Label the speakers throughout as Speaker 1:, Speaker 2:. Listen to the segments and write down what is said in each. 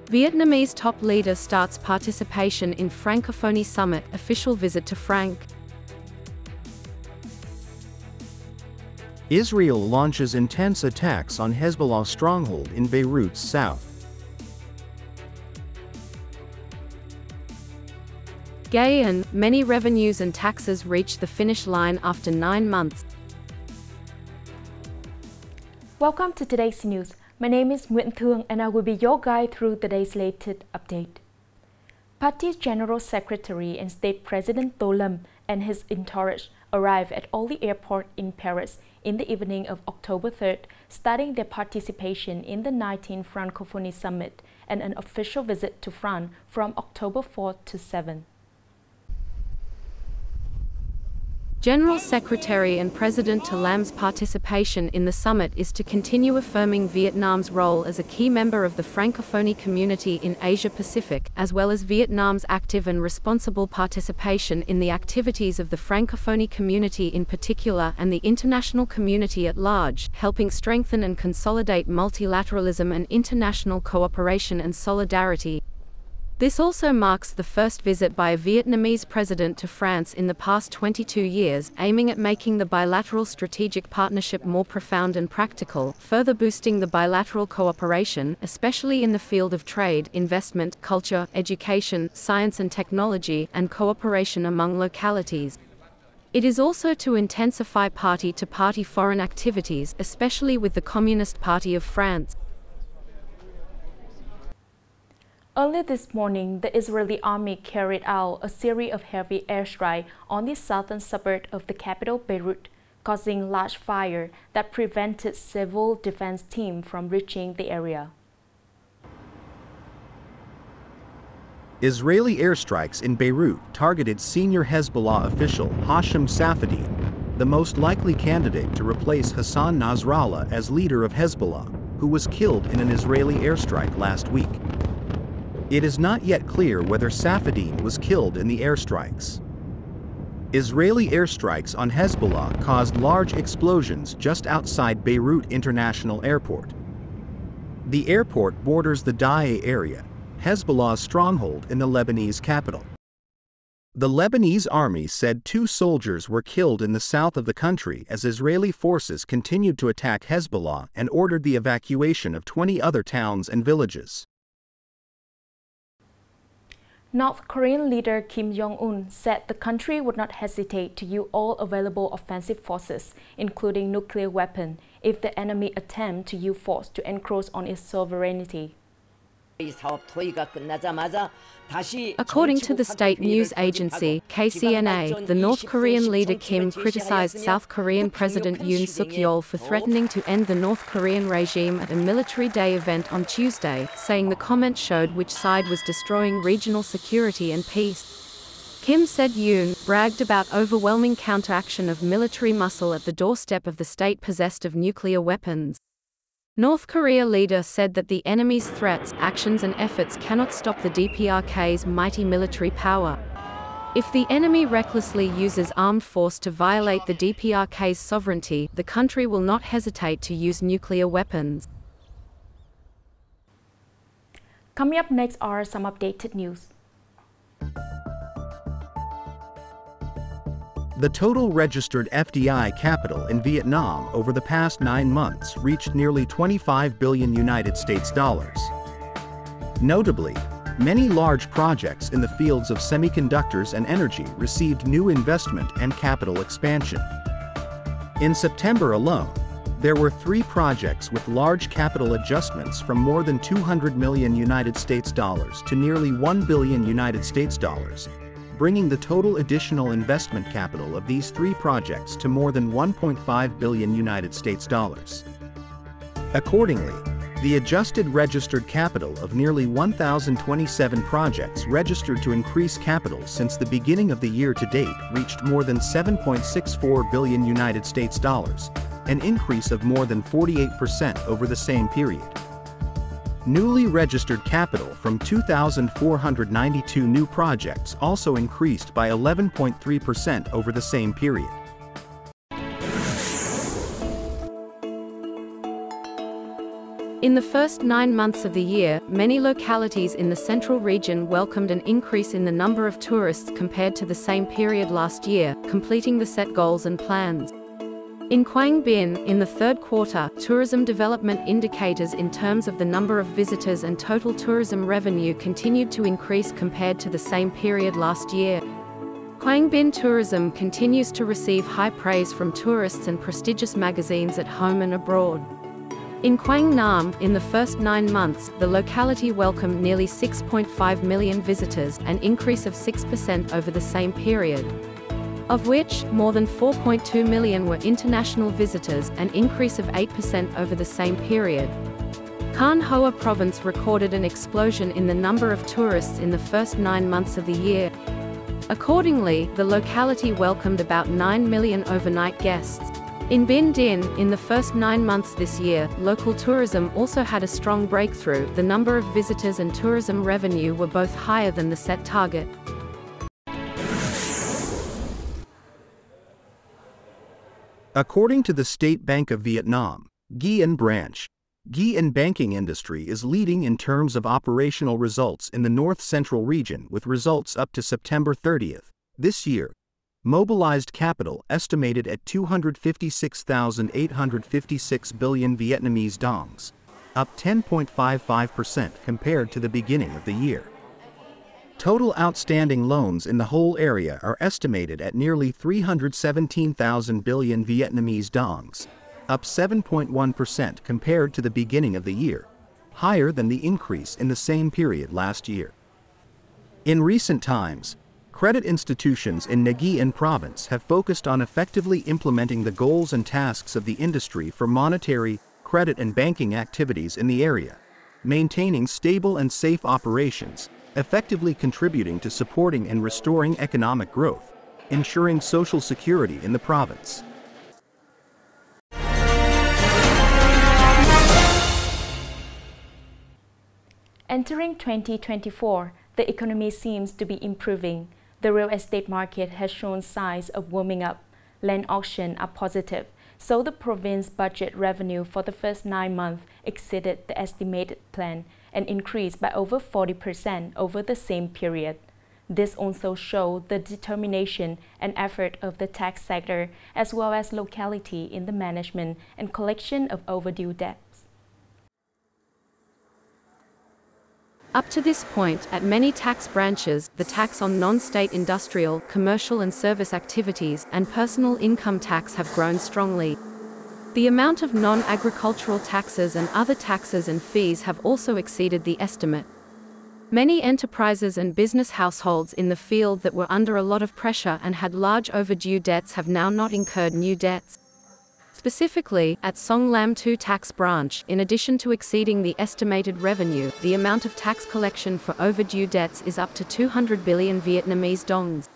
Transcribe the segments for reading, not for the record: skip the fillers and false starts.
Speaker 1: Vietnamese top leader starts participation in Francophonie Summit, official visit to Franc.
Speaker 2: Israel launches intense attacks on Hezbollah stronghold in Beirut's south.
Speaker 1: Nghe An, many revenues and taxes reach the finish line after 9 months.
Speaker 3: Welcome to today's news. My name is Nguyễn and I will be your guide through today's latest update. Party's General Secretary and State President Tô Lâm and his entourage arrived at Orly Airport in Paris in the evening of October 3rd, starting their participation in the 19th Francophonie Summit and an official visit to France from October 4th to 7th.
Speaker 1: General Secretary and President Tô Lâm participation in the summit is to continue affirming Vietnam's role as a key member of the Francophonie community in Asia-Pacific, as well as Vietnam's active and responsible participation in the activities of the Francophonie community in particular and the international community at large, helping strengthen and consolidate multilateralism and international cooperation and solidarity. This also marks the first visit by a Vietnamese president to France in the past 22 years, aiming at making the bilateral strategic partnership more profound and practical, further boosting the bilateral cooperation, especially in the field of trade, investment, culture, education, science and technology, and cooperation among localities. It is also to intensify party-to-party foreign activities, especially with the Communist Party of France.
Speaker 3: Early this morning, the Israeli army carried out a series of heavy airstrikes on the southern suburb of the capital Beirut, causing large fire that prevented civil defense teams from reaching the area.
Speaker 2: Israeli airstrikes in Beirut targeted senior Hezbollah official Hashim Safadi, the most likely candidate to replace Hassan Nasrallah as leader of Hezbollah, who was killed in an Israeli airstrike last week. It is not yet clear whether Safadi was killed in the airstrikes. Israeli airstrikes on Hezbollah caused large explosions just outside Beirut International Airport. The airport borders the Dae area, Hezbollah's stronghold in the Lebanese capital. The Lebanese army said 2 soldiers were killed in the south of the country as Israeli forces continued to attack Hezbollah and ordered the evacuation of 20 other towns and villages.
Speaker 3: North Korean leader Kim Jongun said the country would not hesitate to use all available offensive forces, including nuclear weapons, if the enemy attempts to use force to encroach on its sovereignty.
Speaker 1: According to the state news agency, KCNA, the North Korean leader Kim criticized South Korean President Yoon Suk-yeol for threatening to end the North Korean regime at a military day event on Tuesday, saying the comment showed which side was destroying regional security and peace. Kim said Yoon bragged about overwhelming counteraction of military muscle at the doorstep of the state possessed of nuclear weapons. North Korea leader said that the enemy's threats, actions and efforts cannot stop the DPRK's mighty military power. If the enemy recklessly uses armed force to violate the DPRK's sovereignty, the country will not hesitate to use nuclear weapons.
Speaker 3: Coming up next are some updated news.
Speaker 2: The total registered FDI capital in Vietnam over the past 9 months reached nearly 25 billion United States dollars. Notably, many large projects in the fields of semiconductors and energy received new investment and capital expansion. In September alone, there were 3 projects with large capital adjustments from more than 200 million United States dollars to nearly 1 billion United States dollars. Bringing the total additional investment capital of these 3 projects to more than 1.5 billion United States dollars. Accordingly, the adjusted registered capital of nearly 1,027 projects registered to increase capital since the beginning of the year to date reached more than 7.64 billion United States dollars, an increase of more than 48% over the same period. Newly registered capital from 2,492 new projects also increased by 11.3% over the same period.
Speaker 1: In the first 9 months of the year, many localities in the central region welcomed an increase in the number of tourists compared to the same period last year, completing the set goals and plans. In Quang Binh, in the third quarter, tourism development indicators in terms of the number of visitors and total tourism revenue continued to increase compared to the same period last year. Quang Binh tourism continues to receive high praise from tourists and prestigious magazines at home and abroad. In Quang Nam, in the first 9 months, the locality welcomed nearly 6.5 million visitors, an increase of 6% over the same period, of which more than 4.2 million were international visitors, an increase of 8% over the same period. Can Hoa province recorded an explosion in the number of tourists in the first 9 months of the year. Accordingly, the locality welcomed about 9 million overnight guests. In Binh Dinh, in the first 9 months this year, local tourism also had a strong breakthrough. The number of visitors and tourism revenue were both higher than the set target.
Speaker 2: According to the State Bank of Vietnam, Nguyen branch, Nguyen banking industry is leading in terms of operational results in the north-central region with results up to September 30th this year. Mobilized capital estimated at 256,856 billion Vietnamese dongs, up 10.55% compared to the beginning of the year. Total outstanding loans in the whole area are estimated at nearly 317,000 billion Vietnamese dongs, up 7.1% compared to the beginning of the year, higher than the increase in the same period last year. In recent times, credit institutions in Nghệ An province have focused on effectively implementing the goals and tasks of the industry for monetary, credit and banking activities in the area, maintaining stable and safe operations, effectively contributing to supporting and restoring economic growth, ensuring social security in the province.
Speaker 3: Entering 2024, the economy seems to be improving. The real estate market has shown signs of warming up. Land auctions are positive, so the province budget revenue for the first 9 months exceeded the estimated plan and increased by over 40% over the same period. This also showed the determination and effort of the tax sector as well as locality in the management and collection of overdue debts.
Speaker 1: Up to this point, at many tax branches, the tax on non-state industrial, commercial and service activities and personal income tax have grown strongly. The amount of non-agricultural taxes and other taxes and fees have also exceeded the estimate. Many enterprises and business households in the field that were under a lot of pressure and had large overdue debts have now not incurred new debts. Specifically, at Song Lam 2 tax branch, in addition to exceeding the estimated revenue, the amount of tax collection for overdue debts is up to 200 billion Vietnamese dongs.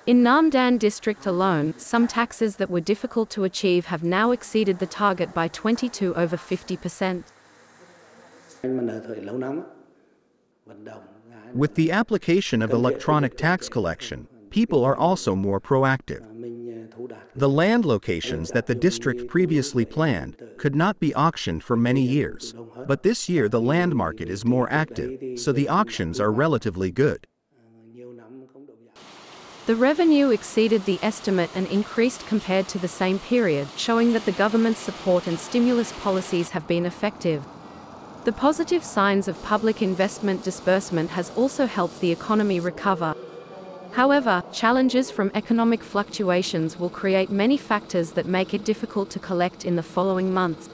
Speaker 1: In Nam Dan district alone, some taxes that were difficult to achieve have now exceeded the target by 22 over 50%.
Speaker 2: With the application of electronic tax collection, people are also more proactive. The land locations that the district previously planned could not be auctioned for many years, but this year the land market is more active, so the auctions are relatively good.
Speaker 1: The revenue exceeded the estimate and increased compared to the same period, showing that the government's support and stimulus policies have been effective. The positive signs of public investment disbursement has also helped the economy recover. However, challenges from economic fluctuations will create many factors that make it difficult to collect in the following months.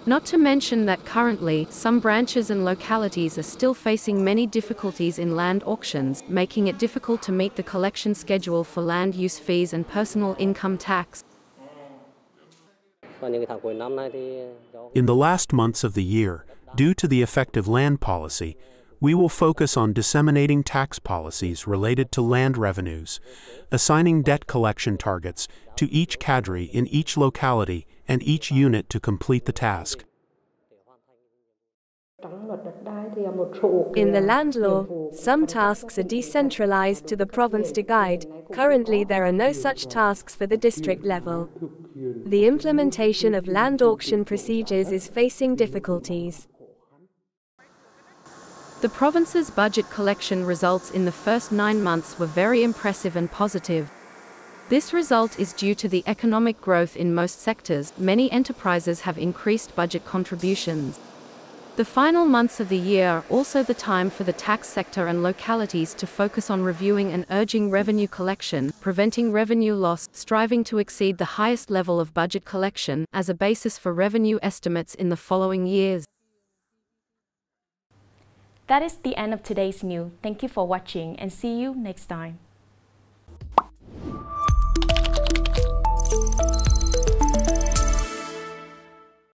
Speaker 1: Not to mention that currently, some branches and localities are still facing many difficulties in land auctions, making it difficult to meet the collection schedule for land use fees and personal income tax.
Speaker 4: In the last months of the year, due to the effective land policy, we will focus on disseminating tax policies related to land revenues, assigning debt collection targets to each cadre in each locality and each unit to complete the task.
Speaker 5: In the land law, some tasks are decentralized to the province to guide. Currently, there are no such tasks for the district level.
Speaker 6: The implementation of land auction procedures is facing difficulties.
Speaker 1: The province's budget collection results in the first 9 months were very impressive and positive. This result is due to the economic growth in most sectors. Many enterprises have increased budget contributions. The final months of the year are also the time for the tax sector and localities to focus on reviewing and urging revenue collection, preventing revenue loss, striving to exceed the highest level of budget collection as a basis for revenue estimates in the following years.
Speaker 3: That is the end of today's news. Thank you for watching and see you next time.